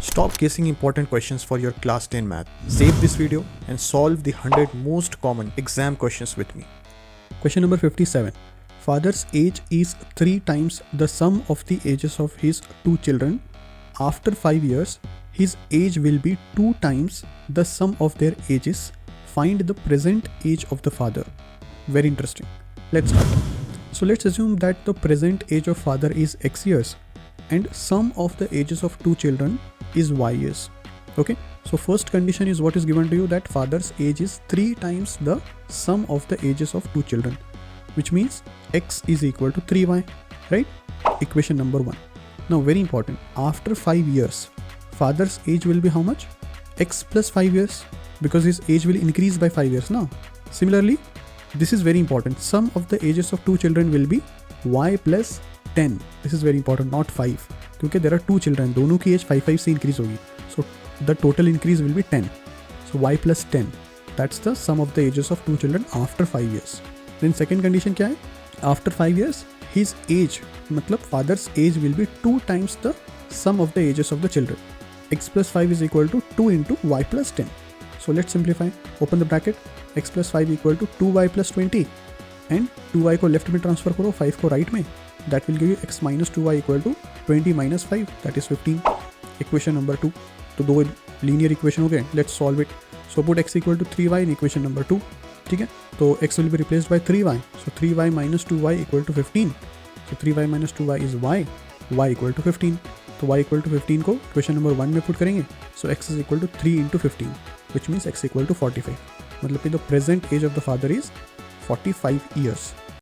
Stop guessing important questions for your class 10 math. Save this video and solve the 100 most common exam questions with me. Question number 57. Father's age is 3 times the sum of the ages of his 2 children. After 5 years, his age will be 2 times the sum of their ages. Find the present age of the father. Very interesting. Let's start. So let's assume that the present age of father is X years and sum of the ages of 2 children is Y years. Okay. So first condition is what is given to you, that father's age is 3 times the sum of the ages of 2 children, which means X is equal to 3Y, right? Equation number 1. Now very important, after 5 years, father's age will be how much? X plus 5 years, because his age will increase by 5 years now. Similarly, this is very important, sum of the ages of 2 children will be Y plus 10. This is very important, not 5, क्योंकि there are 2 children, दोनों की age 5 से increase होगी. So the total increase will be 10. So Y plus 10. That's the sum of the ages of 2 children after 5 years. Then second condition क्या है? After 5 years, his age, मतलब father's age will be 2 times the sum of the ages of the children. X plus 5 is equal to 2 into Y plus 10. So let's simplify. Open the bracket. X plus 5 equal to 2Y plus 20. And 2Y को left में transfer करो, 5 को right में. That will give you X minus 2Y equal to 20 minus 5. That is 15. Equation number 2. तो दो linear equation हो गए. Let's solve it. So put X equal to 3Y in equation number 2. ठीक है. तो X will be replaced by 3Y. So 3Y minus 2Y equal to 15. So 3Y minus 2Y is Y. Y equal to 15. तो Y equal to 15 को equation number 1 में put करेंगे. So X is equal to 3 into 15, which means X equal to 45. मतलब कि the present age of the father is 45 years.